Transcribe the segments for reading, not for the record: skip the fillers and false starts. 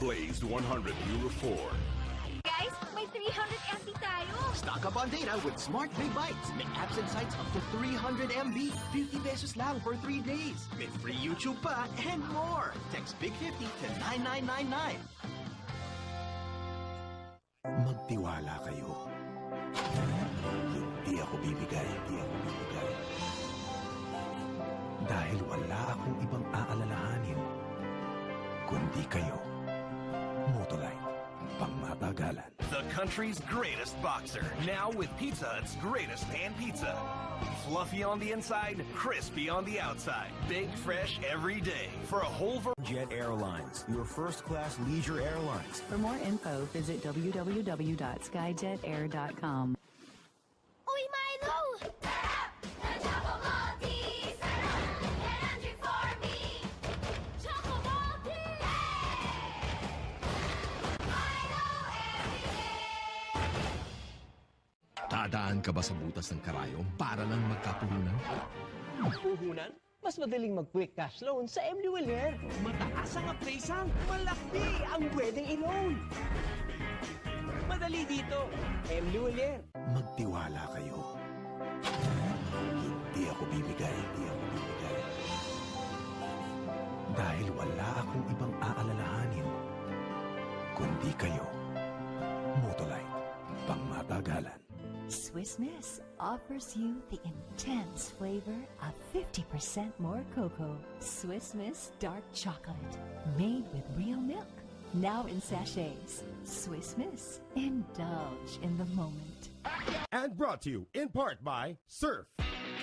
Blazed 100 Euro 4. Guys, may 300 MB tayo. Stock up on data with Smart Big Bites. May apps and sites up to 300 MB. 50 pesos lang for 3 days. May free YouTube pa and more. Text Big 50 to 9999. Magtiwala kayo. Hindi ako bibigay. Dahil wala akong ibang aalalahanin kundi kayo. Motolite, pangmatagalan. The country's greatest boxer, now with Pizza Hut's greatest pan pizza. Fluffy on the inside, crispy on the outside. Big fresh every day for a whole Jet Airlines, your first-class leisure airlines. For more info, visit www.skyjetair.com. Uy, Milo! Sarap! The Choco Maltese! Sarap! Energy for me! Choco Maltese! Milo everyday! Dadaan ka ba sa butas ng karayom para lang magkapuhunan? Puhunan? Mas madaling mag-quick cash loan sa MU Wilner. Mataas ang appraisal, malaki ang pwedeng i-loan. Madali dito, MU Wilner. Magtiwala kayo. Hindi ako bibigay. Dahil wala akong ibang aalalahanin kundi kayo. Motolite, pangmatagalan. Swiss Miss offers you the intense flavor of 50% more cocoa. Swiss Miss Dark Chocolate, made with real milk. Now in sachets. Swiss Miss, indulge in the moment. And brought to you in part by Surf.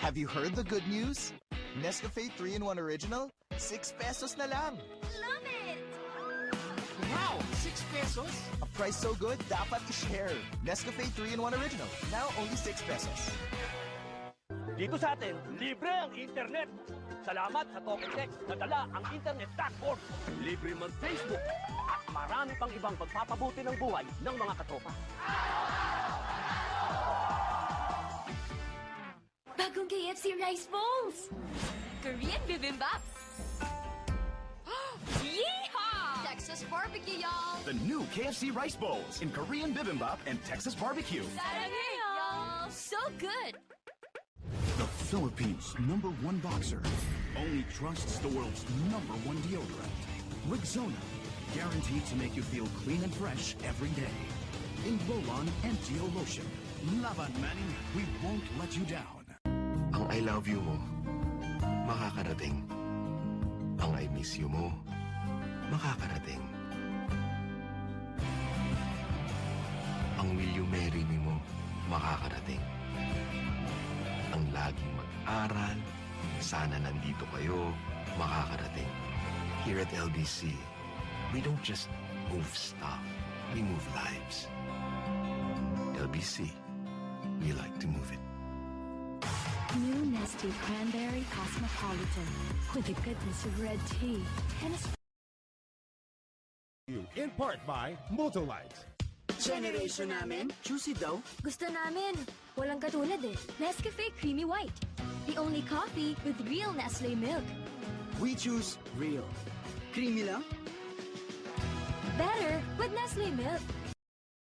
Have you heard the good news? Nescafe 3-in-1 Original? 6 pesos na lang. Love it! Wow! 6 pesos? A price so good, dapat i-share. Nescafe 3-in-1 Original. Now only 6 pesos. Dito sa atin, libre ang internet. Salamat sa Talk and Text na dala ang internet backboard. Libre mag-Facebook. At marami pang ibang pagpapabuti ng buhay ng mga katropa. Bagong KFC Rice Bowls! Korean Bibimbap! Yeehaw! Texas Barbecue, y'all! The new KFC Rice Bowls in Korean Bibimbap and Texas Barbecue. Sarangay, y'all! So good! The Philippines' #1 boxer only trusts the world's #1 deodorant. Rexona, guaranteed to make you feel clean and fresh every day. In roll-on and Geo Lotion. Laban Manning, we won't let you down. Ang I love you mo, makakarating. Ang I miss you mo, makakarating. Ang will you marry me mo, makakarating. Ang laging mag-aral, sana nandito kayo, makakarating. Here at LBC, we don't just move stuff, we move lives. LBC, we like to move it. New Nestle Cranberry Cosmopolitan with the goodness of red tea and a In part by Motolite. Generation namin, juicy daw. Gusto namin. Walang katulad eh. Nescafe Creamy White. The only coffee with real Nestle milk. We choose real. Creamy lang? Better with Nestle milk.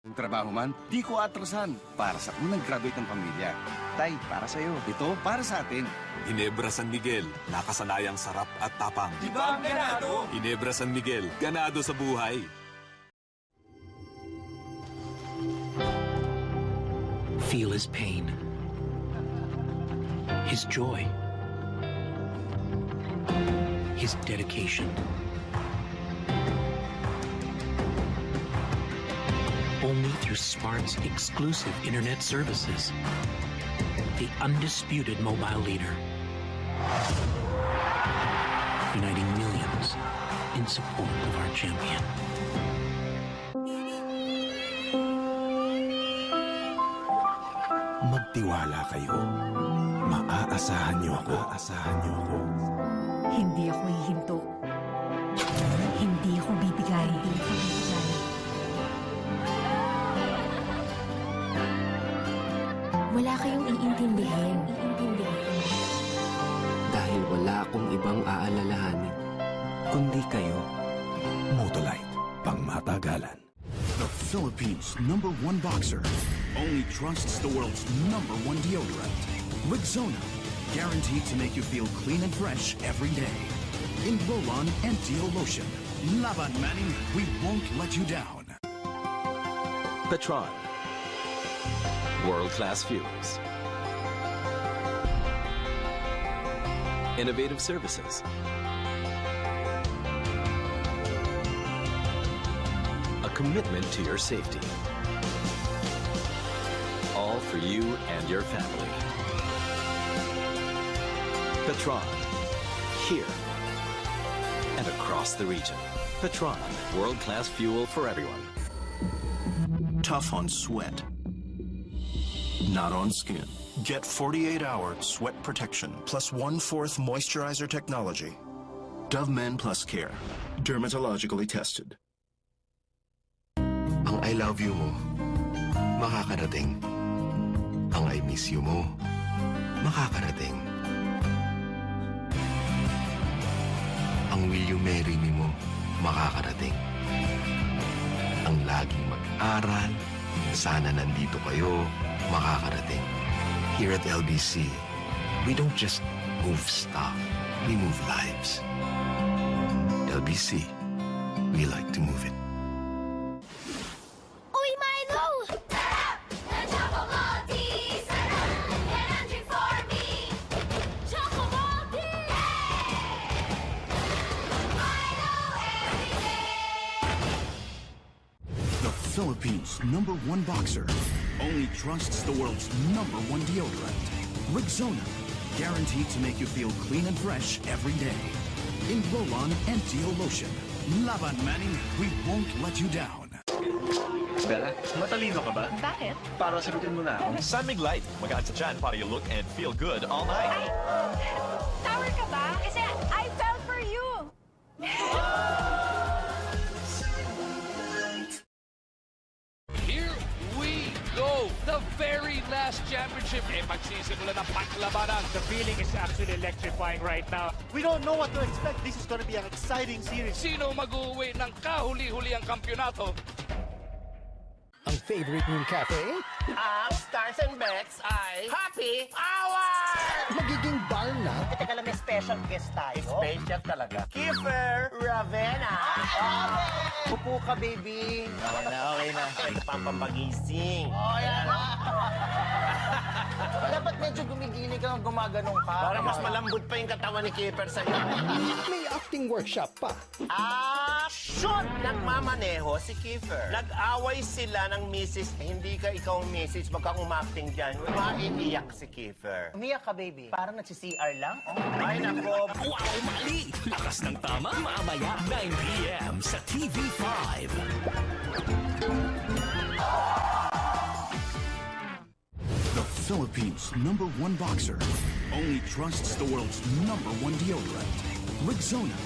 Trabaho man, di ko atrasan. Para sa unang graduate ng pamilya. Tay, para sa'yo. Ito, para sa atin. Ginebra San Miguel, nakasanayang sarap at tapang. Di ba ang ganado? Ginebra San Miguel, ganado sa buhay. Feel his pain, his joy, his dedication. Only through Smart's exclusive internet services. The undisputed mobile leader. Uniting millions in support of our champion. Magtiwala kayo. Maaasahan niyo ako. Hindi ako hihinto. Hindi ako bibigay. Wala kayong iintindihin. Dahil wala akong ibang aalalahanin. Kundi kayo. Motolite, pangmatagalan. matagalan. The Philippines' #1 boxer only trusts the world's #1 deodorant. Rexona, guaranteed to make you feel clean and fresh every day. In roll-on and Deo lotion. Laban Manning, we won't let you down. Petron. World-class fuels. Innovative services. A commitment to your safety. All for you and your family. Petron. Here and across the region. Petron. World-class fuel for everyone. Tough on sweat. Not on skin. Get 48-hour sweat protection plus 1/4 moisturizer technology. Dove Men Plus Care. Dermatologically tested. Ang I love you mo, makakarating. Ang I miss you mo, makakarating. Ang will you marry me mo, makakarating. Ang laging mag-aral, sana nandito kayo, makakarating. Here at LBC, we don't just move stuff, we move lives. LBC, we like to move it. Uy, Milo! Sarap! The Choco Maltese! Sarap! Energy for me! Choco Maltese! Milo every day! The Philippines' #1 boxer only trusts the world's #1 deodorant. Rexona, guaranteed to make you feel clean and fresh every day. In roll-on and Deo lotion. Laban Manning, we won't let you down. Bella, matalino ka ba? Bakit? Para sagutin mo na ako. Sunmig Light. Magaan sa tiyan para you look and feel good all night. Sour ka ba? Kasi I fell for you! Here we go! The very last championship. Magsisimula ng paglabanan. The feeling is actually electrifying right now. We don't know what to expect. This is going to be an exciting series. Sino mag-uwi ng kahuli-huli ang kampyonato? Ang favorite niyong cafe? Ang Stars and Bets ay Happy Hour! Magiging bar na? Teka lang, may special guest tayo. Special talaga. Kiefer Ravena. Upo ka, baby. Okay na. Ay, pampagising. Oh, yan. Dapat medyo gumigiling ka, gumaganong ka. Para mas malambot pa yung katawan ni Kiefer sa'yo. May acting workshop pa. Action! Nagmamaneho si Kiefer. Nag-away sila ng misis. Hindi ka ikaw misis. Wag kang umacting dyan. Maiiyak si Kiefer. Umiyak ka, baby. Parang nagsi-CR lang. Ay, nako. Wow, mali! Lakas ng tama, mamaya 9 p.m. sa TV5. The Philippines' #1 boxer only trusts the world's #1 deodorant. Rexona,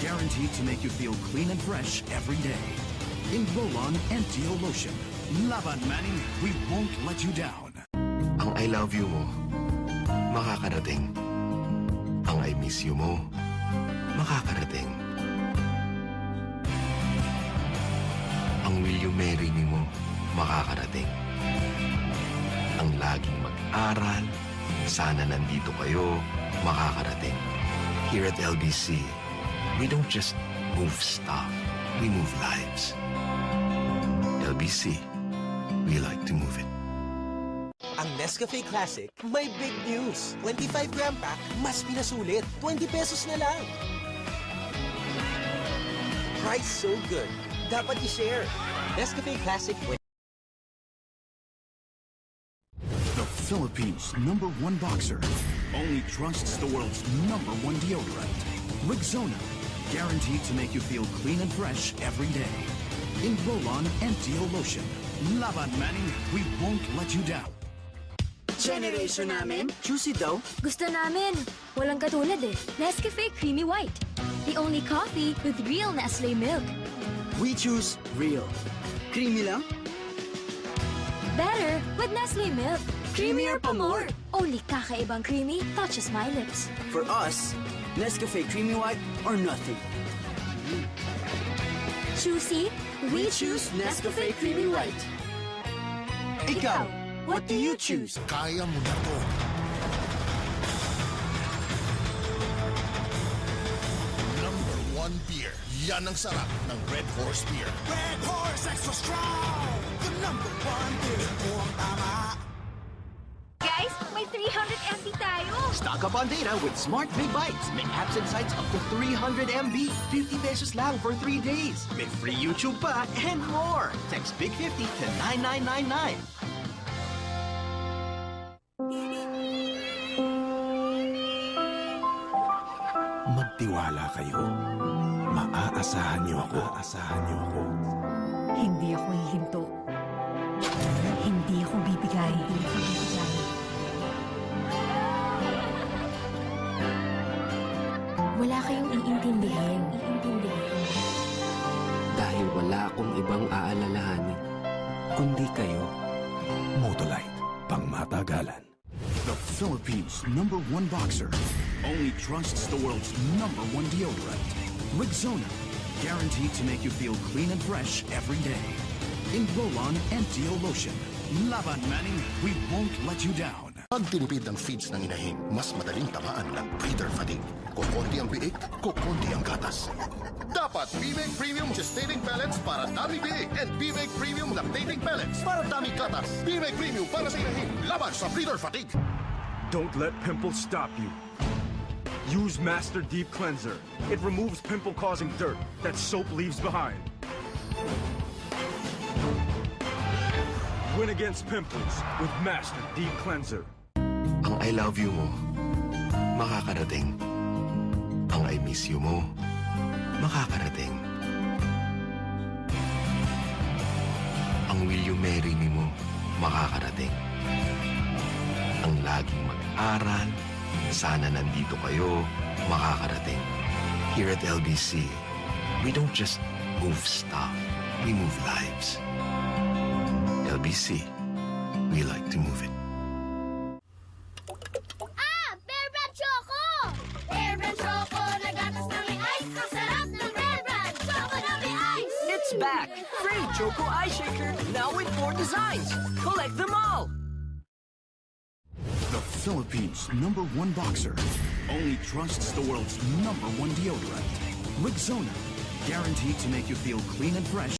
guaranteed to make you feel clean and fresh every day. In roll-on and Deo lotion. Laban Manning, we won't let you down. Ang I love you mo, makakarating. Ang I miss you mo, makakarating. Ang will you marry me mo, makakarating. Ang laging mag-aral, sana nandito kayo, makakarating. Here at LBC, we don't just move stuff, we move lives. LBC, we like to move it. Ang Nescafe Classic, may big news. 25-gram pack, mas pinasulit. 20 pesos na lang. Price so good. Dapat i-share. Nescafe Classic. The Philippines' #1 boxer only trusts the world's #1 deodorant. Rexona, guaranteed to make you feel clean and fresh every day. In roll-on and Deo lotion. Laban Manning, we won't let you down. Generation namin, juicy daw. Gusto namin. Walang katulad eh. Nescafe Creamy White. The only coffee with real Nestle milk. We choose real. Creamy lang? Better with Nestle milk. Creamier pa more. Only kakaibang creamy touches my lips. For us, Nescafe Creamy White or nothing. Juicy, We choose Nescafe Creamy White. Ikaw, what do you choose? Kaya mo na to. Number 1 beer. Yan ang sarap ng Red Horse Beer. Red Horse Extra Strong! The number 1 beer. Ito ang tama. Guys, may 300 MB tayo! Stock up on data with Smart Big Bites. May apps and sites up to 300 MB. 50 pesos lang for 3 days. May free YouTube pa and more. Text Big 50 to 9999. Magtiwala kayo. Maaasahan niyo ako. Hindi ako hihinto. Hindi ako bibigay. Wala kayong iintindihin. Dahil wala akong ibang aalalahanin, kundi kayo. Motolite, pangmatagalan. The Philippines' #1 boxer only trusts the world's #1 deodorant. Rexona, guaranteed to make you feel clean and fresh every day. In roll-on and deo lotion. Laban Manning, we won't let you down. Pag tinipid ng feeds ng inahin, mas madaling tamaan ng breeder fatigue. Kukunti ang biik, kukunti ang gatas. Dapat Bimig Premium Gestating Pellets para dami biik and Bimig Premium Lactating Pellets para dami gatas. Bimig Premium para sa inahin, laban sa breeder fatigue. Don't let pimples stop you. Use Master Deep Cleanser. It removes pimple-causing dirt that soap leaves behind. Win against pimples with Master Deep Cleanser. Ang I love you mo, makakarating. Ang I miss you mo, makakarating. Ang will you marry me mo, makakarating. Ang laging mag-aral, sana nandito kayo, makakarating. Here at LBC, we don't just move stuff, we move lives. LBC, we like to move it. Bear Brand Choco! Bear Brand Choco, nagatas na may ice. Ang sarap ng Bear Brand Choco na may ice! It's back! Free Choco Ice Shaker, now with 4 designs. Collect them all! The Philippines' #1 boxer only trusts the world's #1 deodorant. Rexona, guaranteed to make you feel clean and fresh